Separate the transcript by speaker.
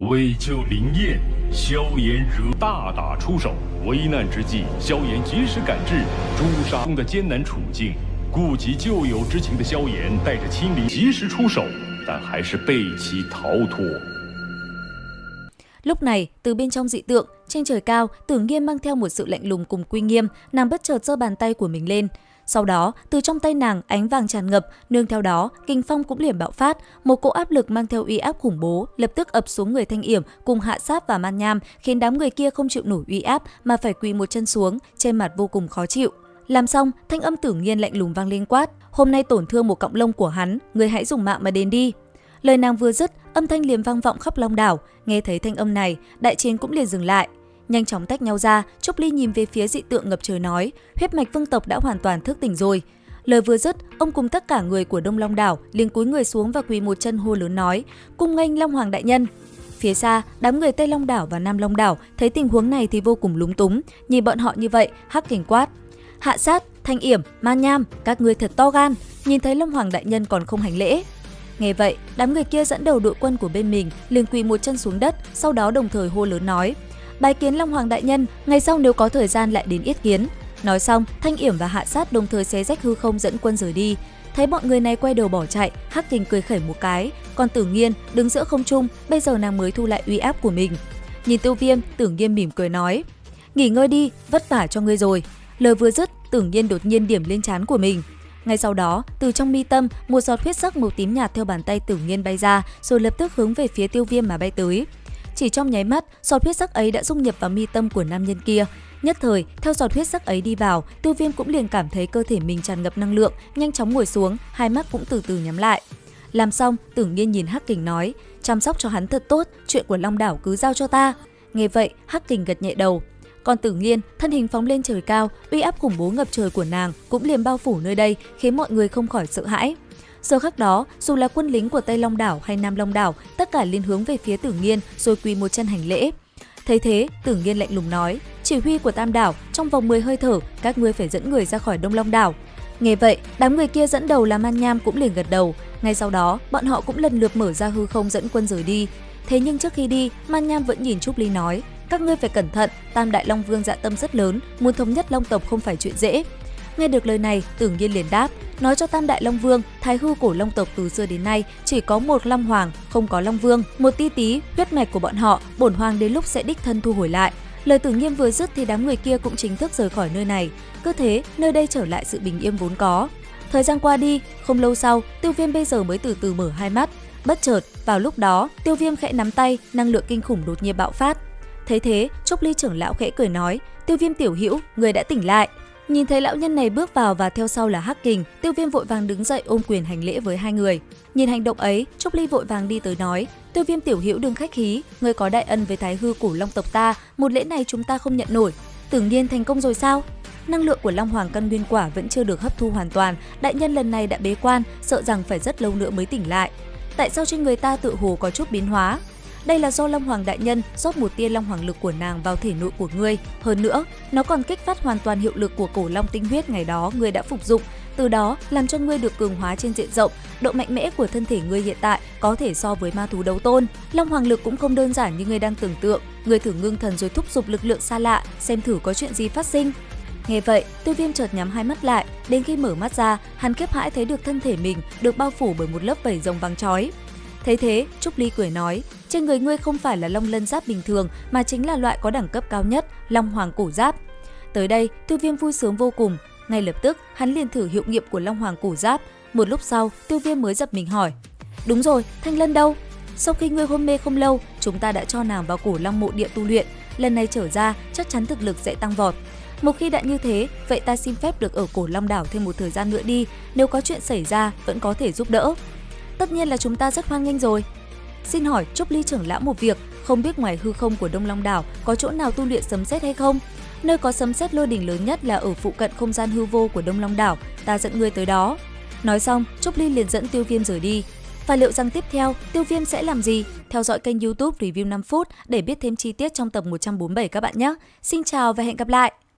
Speaker 1: 为救林燕，萧炎惹大打出手。危难之际，萧炎及时赶至，诛杀中的艰難处境。顾及旧友之情的萧炎，带着亲临及時出手，但还是被其逃脱。
Speaker 2: Lúc này, từ bên trong dị tượng, trên trời cao, Tử Nghiên mang theo một sự lạnh lùng cùng uy nghiêm, nàng bất chợt giơ bàn tay của mình lên. Sau đó, từ trong tay nàng ánh vàng tràn ngập, nương theo đó, kình phong cũng liền bạo phát, một cỗ áp lực mang theo uy áp khủng bố lập tức ập xuống người Thanh Yểm cùng Hạ Sát và Man Nham, khiến đám người kia không chịu nổi uy áp mà phải quỳ một chân xuống, trên mặt vô cùng khó chịu. Làm xong, thanh âm Tử Nghiên lạnh lùng vang lên quát: "Hôm nay tổn thương một cọng lông của hắn, người hãy dùng mạng mà đền đi." Lời nàng vừa dứt, âm thanh liền vang vọng khắp Long đảo. Nghe thấy thanh âm này, đại chiến cũng liền dừng lại. Nhanh chóng tách nhau ra, Trúc Ly nhìn về phía dị tượng ngập trời nói: "Huyết mạch vương tộc đã hoàn toàn thức tỉnh rồi." Lời vừa dứt, ông cùng tất cả người của Đông Long đảo liền cúi người xuống và quỳ một chân hô lớn nói: "Cung nghênh Long Hoàng đại nhân." Phía xa, đám người Tây Long đảo và Nam Long đảo thấy tình huống này thì vô cùng lúng túng, nhìn bọn họ như vậy, hắc kình quát: "Hạ Sát, Thanh Yểm, Man Nham, các ngươi thật to gan, nhìn thấy Long Hoàng đại nhân còn không hành lễ." Nghe vậy, đám người kia dẫn đầu đội quân của bên mình liền quỳ một chân xuống đất, sau đó đồng thời hô lớn nói: "Bái kiến Long Hoàng đại nhân, ngày sau nếu có thời gian lại đến yết kiến." Nói xong, Thanh Yểm và Hạ Sát đồng thời xé rách hư không dẫn quân rời đi. Thấy bọn người này quay đầu bỏ chạy, Hắc Kình cười khẩy một cái, còn Tử Nghiên đứng giữa không trung, bây giờ nàng mới thu lại uy áp của mình. Nhìn Tiêu Viêm, Tử Nghiên mỉm cười nói: "Nghỉ ngơi đi, vất vả cho ngươi rồi." Lời vừa dứt, Tử Nghiên đột nhiên điểm lên trán của mình. Ngay sau đó, từ trong mi tâm, một giọt huyết sắc màu tím nhạt theo bàn tay Tử Nghiên bay ra, rồi lập tức hướng về phía Tiêu Viêm mà bay tới. Chỉ trong nháy mắt, giọt huyết sắc ấy đã dung nhập vào mi tâm của nam nhân kia. Nhất thời, theo giọt huyết sắc ấy đi vào, Tiêu Viêm cũng liền cảm thấy cơ thể mình tràn ngập năng lượng, nhanh chóng ngồi xuống, hai mắt cũng từ từ nhắm lại. Làm xong, Tử Nghiên nhìn Hắc Kình nói: "Chăm sóc cho hắn thật tốt, chuyện của Long đảo cứ giao cho ta." Nghe vậy, Hắc Kình gật nhẹ đầu. Còn Tử Nghiên, thân hình phóng lên trời cao, uy áp khủng bố ngập trời của nàng cũng liền bao phủ nơi đây, khiến mọi người không khỏi sợ hãi. Giờ khắc đó, dù là quân lính của Tây Long đảo hay Nam Long đảo, tất cả liền hướng về phía Tử Nghiên rồi quỳ một chân hành lễ. Thấy thế, Tử Nghiên lạnh lùng nói: "Chỉ huy của Tam đảo, trong vòng 10 hơi thở, các ngươi phải dẫn người ra khỏi Đông Long đảo." Nghe vậy, đám người kia dẫn đầu là Man Nham cũng liền gật đầu. Ngay sau đó, bọn họ cũng lần lượt mở ra hư không dẫn quân rời đi. Thế nhưng trước khi đi, Man Nham vẫn nhìn Trúc Ly nói: "Các ngươi phải cẩn thận, Tam đại Long Vương dạ tâm rất lớn, muốn thống nhất Long tộc không phải chuyện dễ." Nghe được lời này, Tử Nghiên liền đáp: "Nói cho Tam đại Long Vương, Thái hư cổ Long tộc từ xưa đến nay chỉ có một Long Hoàng, không có Long Vương, một ti tí huyết mạch của bọn họ, bổn hoàng đến lúc sẽ đích thân thu hồi lại." Lời Tử Nghiên vừa dứt thì đám người kia cũng chính thức rời khỏi nơi này. Cứ thế, nơi đây trở lại sự bình yên vốn có. Thời gian qua đi, không lâu sau, Tiêu Viêm bây giờ mới từ từ mở hai mắt. Bất chợt, vào lúc đó, Tiêu Viêm khẽ nắm tay, năng lượng kinh khủng đột nhiên bạo phát. Thấy thế, Trúc Ly trưởng lão khẽ cười nói: "Tiêu Viêm tiểu hữu, người đã tỉnh lại." Nhìn thấy lão nhân này bước vào và theo sau là Hắc Kình, Tiêu Viêm vội vàng đứng dậy ôm quyền hành lễ với hai người. Nhìn hành động ấy, Trúc Ly vội vàng đi tới nói: "Tiêu Viêm tiểu hữu đừng khách khí, người có đại ân với Thái hư cổ Long tộc ta, một lễ này chúng ta không nhận nổi." "Tử Nghiên thành công rồi sao?" Năng lượng của Long Hoàng căn nguyên quả vẫn chưa được hấp thu hoàn toàn, đại nhân lần này đã bế quan, sợ rằng phải rất lâu nữa mới tỉnh lại. "Tại sao trên người ta tựa hồ có chút biến hóa?" "Đây là do Long Hoàng đại nhân rót một tia Long Hoàng lực của nàng vào thể nội của ngươi, hơn nữa, nó còn kích phát hoàn toàn hiệu lực của cổ Long tinh huyết ngày đó ngươi đã phục dụng, từ đó làm cho ngươi được cường hóa trên diện rộng, độ mạnh mẽ của thân thể ngươi hiện tại có thể so với ma thú đấu tôn. Long Hoàng lực cũng không đơn giản như ngươi đang tưởng tượng, ngươi thử ngưng thần rồi thúc giục lực lượng xa lạ, xem thử có chuyện gì phát sinh." Nghe vậy, Tiêu Viêm chợt nhắm hai mắt lại, đến khi mở mắt ra, hắn khiếp hãi thấy được thân thể mình được bao phủ bởi một lớp vảy rồng vàng chói. Thấy thế, Trúc Ly cười nói: "Trên người ngươi không phải là Long Lân giáp bình thường mà chính là loại có đẳng cấp cao nhất, Long Hoàng cổ giáp." Tới đây, Tiêu Viêm vui sướng vô cùng, ngay lập tức hắn liền thử hiệu nghiệm của Long Hoàng cổ giáp. Một lúc sau, Tiêu Viêm mới giật mình hỏi: "Đúng rồi, Thanh Lân đâu? Sau khi ngươi hôn mê không lâu, chúng ta đã cho nàng vào cổ Long mộ địa tu luyện, lần này trở ra chắc chắn thực lực sẽ tăng vọt. Một khi đã như thế, vậy ta xin phép được ở cổ Long đảo thêm một thời gian nữa đi, nếu có chuyện xảy ra vẫn có thể giúp đỡ." "Tất nhiên là chúng ta rất hoan nghênh rồi." "Xin hỏi Trúc Ly trưởng lão một việc, không biết ngoài hư không của Đông Long đảo có chỗ nào tu luyện sấm sét hay không? Nơi có sấm sét lôi đỉnh lớn nhất là ở phụ cận không gian hư vô của Đông Long đảo, ta dẫn ngươi tới đó." Nói xong, Trúc Ly liền dẫn Tiêu Viêm rời đi. Và liệu rằng tiếp theo, Tiêu Viêm sẽ làm gì? Theo dõi kênh YouTube Review 5 phút để biết thêm chi tiết trong tập 147 các bạn nhé. Xin chào và hẹn gặp lại!